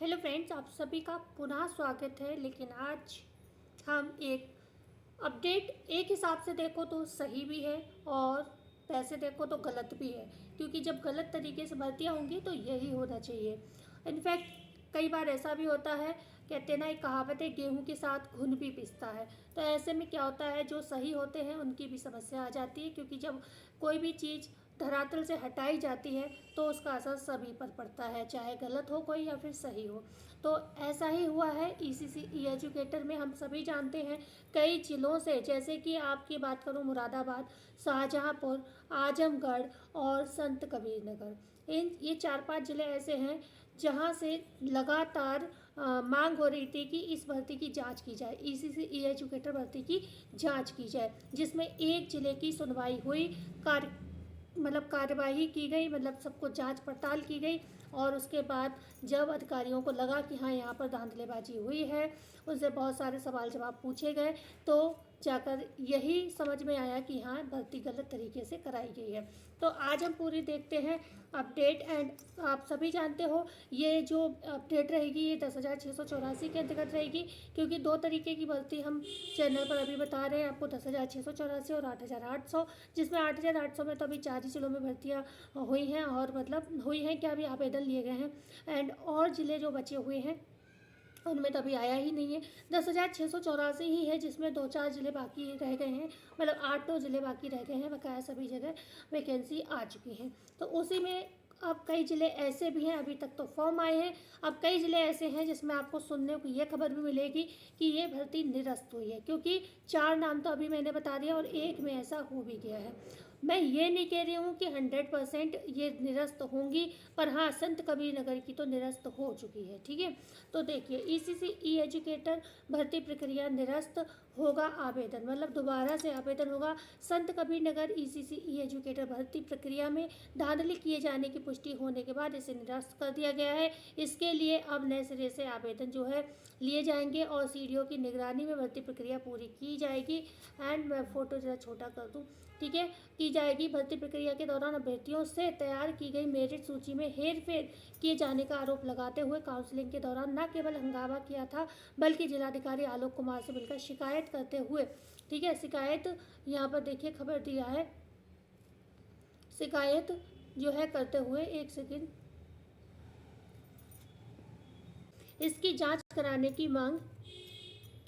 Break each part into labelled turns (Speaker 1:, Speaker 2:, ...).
Speaker 1: Hello friends, आप सभी का पुनः स्वागत है। लेकिन आज हम एक अपडेट एक हिसाब से देखो तो सही भी है और वैसे देखो तो गलत भी है, क्योंकि जब गलत तरीके से भर्तियाँ होंगी तो यही होना चाहिए। इनफैक्ट कई बार ऐसा भी होता है, कहते ना, एक कहावत है, गेहूं के साथ घुन भी पिसता है। तो ऐसे में क्या होता है, जो सही होते हैं उनकी भी समस्या आ जाती है, क्योंकि जब कोई भी चीज़ धरातल से हटाई जाती है तो उसका असर सभी पर पड़ता है, चाहे गलत हो कोई या फिर सही हो। तो ऐसा ही हुआ है ईसीसी ई एजुकेटर में। हम सभी जानते हैं कई जिलों से, जैसे कि आपकी बात करूं, मुरादाबाद, शाहजहांपुर, आजमगढ़ और संत कबीर नगर, ये 4-5 ज़िले ऐसे हैं जहां से लगातार मांग हो रही थी कि इस भर्ती की जांच की जाए, ईसीसी ई एजुकेटर भर्ती की जांच की जाए, जिसमें एक ज़िले की सुनवाई हुई, कार्यवाही की गई, मतलब सबको जांच पड़ताल की गई। और उसके बाद जब अधिकारियों को लगा कि हाँ, यहाँ पर धांधलेबाजी हुई है, उनसे बहुत सारे सवाल जवाब पूछे गए, तो जाकर यही समझ में आया कि हाँ, भर्ती गलत तरीके से कराई गई है। तो आज हम पूरी देखते हैं अपडेट। एंड आप सभी जानते हो ये जो अपडेट रहेगी ये 10,684 के अंतर्गत रहेगी, क्योंकि दो तरीके की भर्ती हम चैनल पर अभी बता रहे हैं आपको, 10,684 और 8,800, जिसमें 8,800 में तो अभी 4 जिलों में भर्तियाँ हुई हैं, और मतलब हुई हैं क्या, अभी आवेदन लिए गए हैं। एंड और ज़िले जो बचे हुए हैं उनमें तो अभी आया ही नहीं है। 10,684 ही है, जिसमें 2-4 ज़िले बाकी रह गए हैं, मतलब 8-9 ज़िले बाकी रह गए हैं, बकाया सभी जगह वैकेंसी आ चुकी हैं। तो उसी में अब कई ज़िले ऐसे भी हैं, अभी तक तो फॉर्म आए हैं, अब कई ज़िले ऐसे हैं जिसमें आपको सुनने को ये खबर भी मिलेगी कि ये भर्ती निरस्त हुई है, क्योंकि 4 नाम तो अभी मैंने बता दिया और एक में ऐसा हो भी गया है। मैं ये नहीं कह रही हूँ कि 100% ये निरस्त होंगी, पर हाँ, संत कबीर नगर की तो निरस्त हो चुकी है। ठीक है, तो देखिए, ईसीसी ई एजुकेटर भर्ती प्रक्रिया निरस्त होगा आवेदन, मतलब दोबारा से आवेदन होगा। संत कबीर नगर ईसीसी ई एजुकेटर भर्ती प्रक्रिया में धांधली किए जाने की पुष्टि होने के बाद इसे निरस्त कर दिया गया है। इसके लिए अब नए सिरे से आवेदन जो है लिए जाएंगे और सीडीओ की निगरानी में भर्ती प्रक्रिया पूरी की जाएगी। एंड मैं फ़ोटो ज़रा छोटा कर दूँ, ठीक है, की जाएगी। भर्ती प्रक्रिया के दौरान अभ्यर्थियों से तैयार की गई मेरिट सूची में हेरफेर किए जाने का आरोप लगाते हुए काउंसलिंग के दौरान न केवल हंगामा किया था, बल्कि जिलाधिकारी आलोक कुमार से मिलकर शिकायत करते हुए, ठीक है, शिकायत यहाँ पर देखिए खबर दिया है, शिकायत जो है करते हुए, एक सेकेंड, इसकी जांच कराने की मांग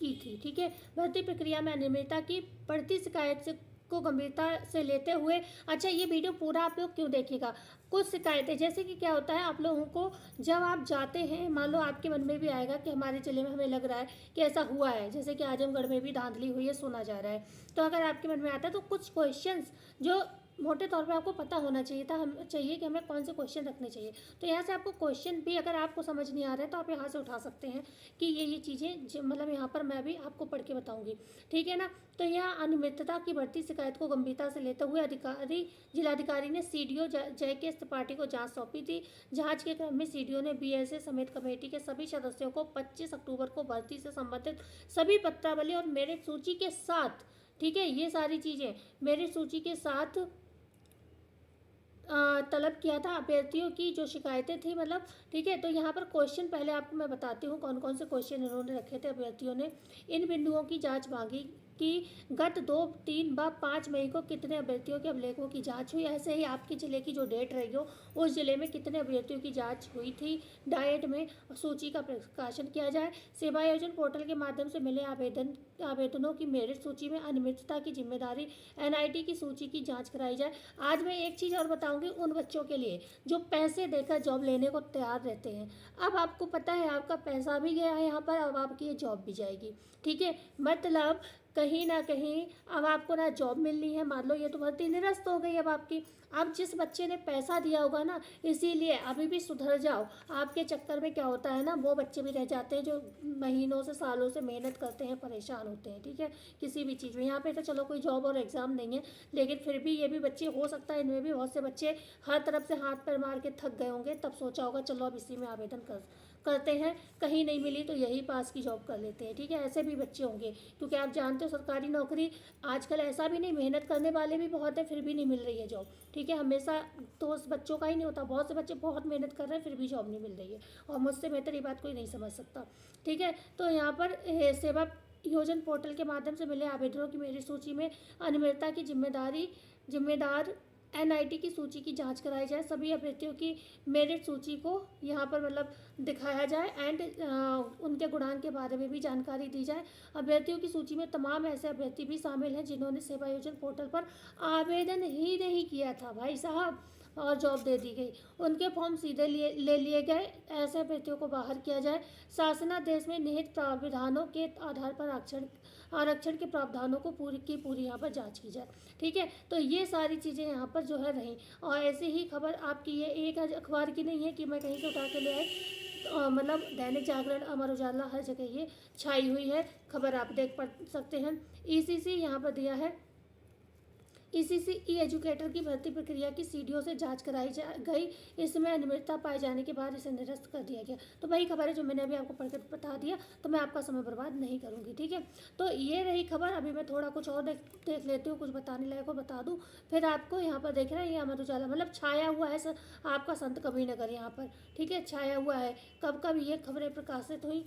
Speaker 1: की थी। ठीक है, भर्ती प्रक्रिया में अनियमितता की बढ़ती शिकायत से को गंभीरता से लेते हुए, अच्छा, ये वीडियो पूरा आप लोग क्यों देखेगा, कुछ शिकायतें, जैसे कि क्या होता है आप लोगों को, जब आप जाते हैं, मान लो आपके मन में भी आएगा कि हमारे जिले में हमें लग रहा है कि ऐसा हुआ है, जैसे कि आजमगढ़ में भी धांधली हुई है, सुना जा रहा है, तो अगर आपके मन में आता है तो कुछ क्वेश्चंस जो मोटे तौर पे आपको पता होना चाहिए था, हम चाहिए कि हमें कौन से क्वेश्चन रखने चाहिए। तो यहाँ से आपको क्वेश्चन भी, अगर आपको समझ नहीं आ रहा है तो आप यहाँ से उठा सकते हैं कि ये चीज़ें, मतलब यहाँ पर मैं भी आपको पढ़ के बताऊँगी, ठीक है ना। तो यह अनियमितता की बढ़ती शिकायत को गंभीरता से लेते हुए जिलाधिकारी ने सीडीओ जयकेश त्रिपाठी को जांच सौंपी थी। जांच के क्रम में सीडीओ ने बीएसए समेत कमेटी के सभी सदस्यों को 25 अक्टूबर को भर्ती से संबंधित सभी पत्रावली और मेरिट सूची के साथ, ठीक है, ये सारी चीज़ें मेरिट सूची के साथ तलब किया था अभ्यर्थियों की जो शिकायतें थी, मतलब, ठीक है। तो यहाँ पर क्वेश्चन पहले आपको मैं बताती हूँ कौन कौन से क्वेश्चन इन्होंने रखे थे अभ्यर्थियों ने। इन बिंदुओं की जांच मांगी कि गत 2, 3 व 5 मई को कितने अभ्यर्थियों के अभिलेखों की जांच हुई, ऐसे ही आपके ज़िले की जो डेट रही हो उस ज़िले में कितने अभ्यर्थियों की जांच हुई थी, डाइट में सूची का प्रकाशन किया जाए। सेवा आयोजन पोर्टल के माध्यम से मिले आवेदनों की मेरिट सूची में अनियमितता की जिम्मेदारी एनआईटी की सूची की जांच कराई जाए। आज मैं एक चीज़ और बताऊंगी उन बच्चों के लिए जो पैसे देकर जॉब लेने को तैयार रहते हैं। अब आपको पता है आपका पैसा भी गया है यहाँ पर, अब आपकी ये जॉब भी जाएगी, ठीक है। मतलब कहीं ना कहीं अब आपको ना जॉब मिलनी है, मान लो ये तो भर्ती निरस्त हो गई अब आपकी। अब जिस बच्चे ने पैसा दिया होगा ना, इसीलिए अभी भी सुधर जाओ। आपके चक्कर में क्या होता है ना, वो बच्चे भी रह जाते हैं जो महीनों से, सालों से मेहनत करते हैं, परेशान होते हैं, ठीक है, किसी भी चीज़ में। यहाँ पे तो चलो कोई जॉब और एग्ज़ाम नहीं है, लेकिन फिर भी ये भी बच्चे, हो सकता है इनमें भी बहुत से बच्चे हर तरफ से हाथ पैर मार के थक गए होंगे, तब सोचा होगा चलो अब इसी में आवेदन करते हैं, कहीं नहीं मिली तो यही पास की जॉब कर लेते हैं, ठीक है। ऐसे भी बच्चे होंगे, क्योंकि आप जानते हो सरकारी नौकरी आजकल ऐसा भी नहीं, मेहनत करने वाले भी बहुत है, फिर भी नहीं मिल रही है जॉब, ठीक है। हमेशा तो उस बच्चों का ही नहीं होता, बहुत से बच्चे बहुत मेहनत कर रहे हैं फिर भी जॉब नहीं मिल रही है, और मुझसे बेहतर ये बात कोई नहीं समझ सकता, ठीक है। तो यहाँ पर सेवा योजन पोर्टल के माध्यम से मिले आवेदनों की मेरी सूची में अनियमितता की जिम्मेदार एनआईटी की सूची की जांच कराई जाए, सभी अभ्यर्थियों की मेरिट सूची को यहाँ पर मतलब दिखाया जाए, एंड उनके गुणांक के बारे में भी जानकारी दी जाए। अभ्यर्थियों की सूची में तमाम ऐसे अभ्यर्थी भी शामिल हैं जिन्होंने सेवा योजन पोर्टल पर आवेदन ही नहीं किया था भाई साहब, और जॉब दे दी गई, उनके फॉर्म सीधे ले लिए गए, ऐसे अभ्यर्थियों को बाहर किया जाए। शासनादेश में निहित प्रावधानों के आधार पर आरक्षण के प्रावधानों को पूरी यहाँ पर जांच की जाए, ठीक है। तो ये सारी चीज़ें यहाँ पर जो है रहीं, और ऐसे ही खबर आपकी ये एक अखबार की नहीं है कि मैं कहीं से उठा के ले आई, मतलब दैनिक जागरण, अमर उजाला, हर जगह ये छाई हुई है खबर, आप देख पढ़ सकते हैं। ईसीसी यहाँ पर दिया है, ईसीसी ई एजुकेटर की भर्ती प्रक्रिया की सीडीओ से जांच कराई गई, इसमें अनियमितता पाए जाने के बाद इसे निरस्त कर दिया गया। तो वही खबर है जो मैंने अभी आपको पढ़कर बता दिया, तो मैं आपका समय बर्बाद नहीं करूंगी, ठीक है। तो ये रही खबर। अभी मैं थोड़ा कुछ और देख लेती हूँ, कुछ बताने लायक को बता दूँ, फिर आपको यहाँ पर देख रहे हैं ये अमर उजाला, मतलब छाया हुआ है सर आपका संत कबीरनगर यहाँ पर, ठीक है, छाया हुआ है। कब कब ये खबरें प्रकाशित हुई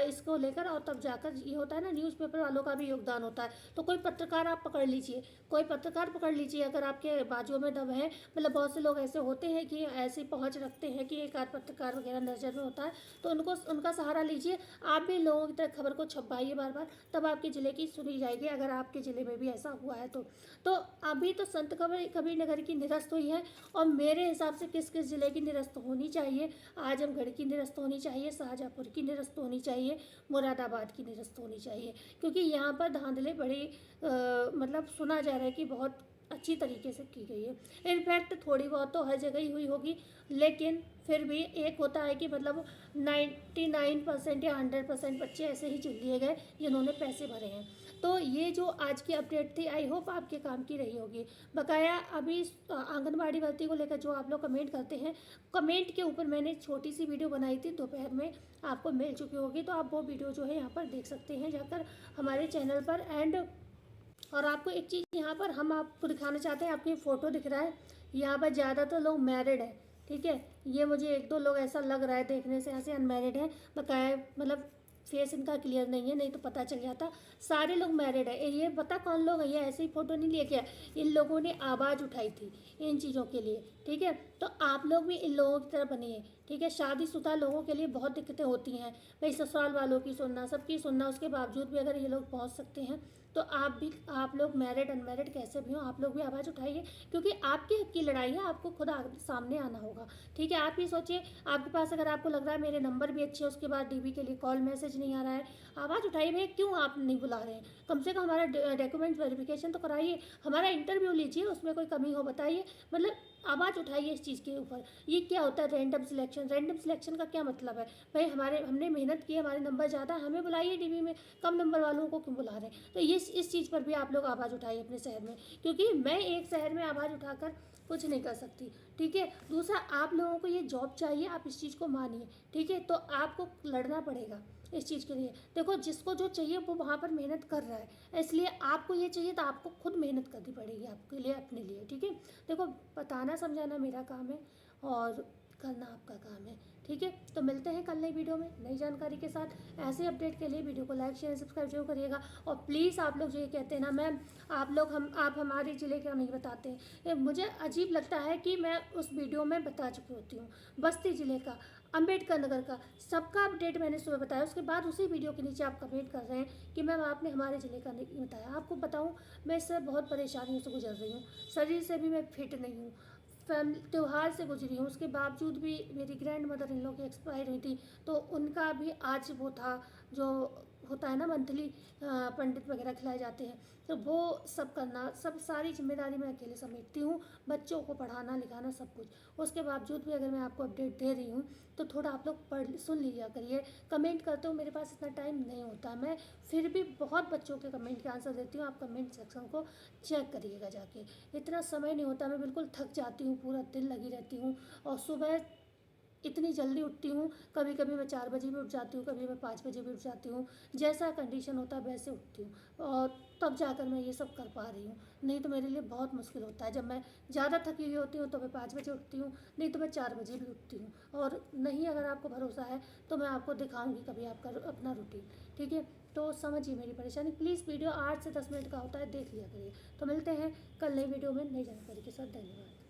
Speaker 1: इसको लेकर, और तब जाकर ये होता है ना, न्यूज़पेपर वालों का भी योगदान होता है। तो कोई पत्रकार आप पकड़ लीजिए, कोई पत्रकार पकड़ लीजिए अगर आपके बाजुओं में दम है, मतलब बहुत से लोग ऐसे होते हैं कि ऐसी पहुंच रखते हैं कि एक आध पत्रकार वगैरह नज़र में होता है, तो उनका सहारा लीजिए, आप भी लोगों की तरह खबर को छपवाइए बार बार, तब आपके ज़िले की सुनी जाएगी, अगर आपके ज़िले में भी ऐसा हुआ है तो अभी तो संत कबीरनगर की निरस्त हुई है, और मेरे हिसाब से किस किस ज़िले की निरस्त होनी चाहिए, आजमगढ़ की निरस्त होनी चाहिए, शाहजहाँपुर की निरस्त होनी चाहिए, मुरादाबाद की निरस्त होनी चाहिए, क्योंकि यहाँ पर धांधली बड़ी मतलब सुना जा रहा है कि बहुत अच्छी तरीके से की गई है। इनफैक्ट थोड़ी बहुत तो हर जगह ही हुई होगी, लेकिन फिर भी एक होता है कि मतलब 99% या 100% बच्चे ऐसे ही चुन लिए गए जिन्होंने पैसे भरे हैं। तो ये जो आज की अपडेट थी, आई होप आपके काम की रही होगी। बकाया अभी आंगनबाड़ी भर्ती को लेकर जो आप लोग कमेंट करते हैं, कमेंट के ऊपर मैंने छोटी सी वीडियो बनाई थी दोपहर में, आपको मिल चुकी होगी, तो आप वो वीडियो जो है यहाँ पर देख सकते हैं जाकर हमारे चैनल पर। एंड और आपको एक चीज़ यहाँ पर हम आपको दिखाना चाहते हैं, आपकी फ़ोटो दिख रहा है, यहाँ पर ज़्यादातर लोग मैरिड है, ठीक है। ये मुझे एक दो लोग ऐसा लग रहा है देखने से ऐसे अनमैरिड है, बकाया मतलब फेस इनका क्लियर नहीं है, नहीं तो पता चल जाता। सारे लोग मैरिड है, ये पता कौन लोग हैं, ये ऐसे ही फ़ोटो नहीं लिए क्या, इन लोगों ने आवाज़ उठाई थी इन चीज़ों के लिए, ठीक है। तो आप लोग भी इन लोगों की तरह बनिए, ठीक है। शादीशुदा लोगों के लिए बहुत दिक्कतें होती हैं भाई, ससुराल वालों की सुनना, सबकी सुनना, उसके बावजूद भी अगर ये लोग पहुंच सकते हैं, तो आप लोग मैरिड अनमैरिड कैसे भी हो, आप लोग भी आवाज़ उठाइए, क्योंकि आपके हक की लड़ाई है, आपको खुद सामने आना होगा, ठीक है। आप ही सोचिए, आपके पास अगर आपको लग रहा है मेरे नंबर भी अच्छे है, उसके बाद डीबी के लिए कॉल मैसेज नहीं आ रहा है, आवाज़ उठाइए भाई, क्यों आप नहीं बुला रहे हैं, कम से कम हमारा डॉक्यूमेंट वेरिफिकेशन तो कराइए, हमारा इंटरव्यू लीजिए, उसमें कोई कमी हो बताइए, मतलब आवाज़ उठाइए इस चीज़ के ऊपर। ये क्या होता है रैंडम सिलेक्शन का क्या मतलब है भाई, हमने मेहनत की, हमारे नंबर ज़्यादा, हमें बुलाइए डीबी में, कम नंबर वालों को क्यों बुला रहे हैं। तो ये इस चीज़ पर भी आप लोग आवाज़ उठाइए अपने शहर में, क्योंकि मैं एक शहर में आवाज़ उठाकर कुछ नहीं कर सकती, ठीक है। दूसरा, आप लोगों को ये जॉब चाहिए, आप इस चीज़ को मानिए, ठीक है। तो आपको लड़ना पड़ेगा इस चीज़ के लिए। देखो, जिसको जो चाहिए वो वहाँ पर मेहनत कर रहा है, इसलिए आपको ये चाहिए तो आपको खुद मेहनत करनी पड़ेगी आपके लिए, अपने लिए, ठीक है। देखो, बताना समझाना मेरा काम है और करना आपका काम है, ठीक है। तो मिलते हैं कल नई वीडियो में नई जानकारी के साथ। ऐसे अपडेट के लिए वीडियो को लाइक शेयर सब्सक्राइब जरूर करिएगा। और प्लीज़ आप लोग जो ये कहते हैं ना मैम, आप हमारे ज़िले का नहीं बताते हैं, ये मुझे अजीब लगता है कि मैं उस वीडियो में बता चुकी होती हूँ बस्ती ज़िले का, अम्बेडकर नगर का, सबका अपडेट मैंने सुबह बताया, उसके बाद उसी वीडियो के नीचे आप कमेंट कर रहे हैं कि मैम आपने हमारे ज़िले का नहीं बताया। आपको बताऊँ, मैं इससे बहुत परेशानियों से गुजर रही हूँ, शरीर से भी मैं फिट नहीं हूँ, त्यौहार से गुजरी हूँ, उसके बावजूद भी मेरी ग्रैंड मदर इन लोग की एक्सपायर हुई थी, तो उनका भी आज वो था जो होता है ना मंथली पंडित वगैरह खिलाए जाते हैं, तो वो सब करना, सब सारी जिम्मेदारी मैं अकेले समेटती हूँ, बच्चों को पढ़ाना लिखाना सब कुछ। उसके बावजूद भी अगर मैं आपको अपडेट दे रही हूँ तो थोड़ा आप लोग पढ़ सुन लिया करिए। कमेंट करते हो, मेरे पास इतना टाइम नहीं होता, मैं फिर भी बहुत बच्चों के कमेंट के आंसर देती हूँ। आप कमेंट सेक्शन को चेक करिएगा जाके, इतना समय नहीं होता, मैं बिल्कुल थक जाती हूँ, पूरा दिन लगी रहती हूँ। और सुबह इतनी जल्दी उठती हूँ, कभी कभी मैं 4 बजे भी उठ जाती हूँ, कभी मैं 5 बजे भी उठ जाती हूँ, जैसा कंडीशन होता है वैसे उठती हूँ, और तब जाकर मैं ये सब कर पा रही हूँ। नहीं तो मेरे लिए बहुत मुश्किल होता है, जब मैं ज़्यादा थकी हुई होती हूँ तो मैं 5 बजे उठती हूँ, नहीं तो मैं 4 बजे भी उठती हूँ। और नहीं, अगर आपको भरोसा है तो मैं आपको दिखाऊँगी कभी आपका अपना रूटीन, ठीक है। तो समझिए मेरी परेशानी प्लीज़। वीडियो 8 से 10 मिनट का होता है, देख लिया करिए। तो मिलते हैं कल नई वीडियो में नई जानकारी के साथ। धन्यवाद।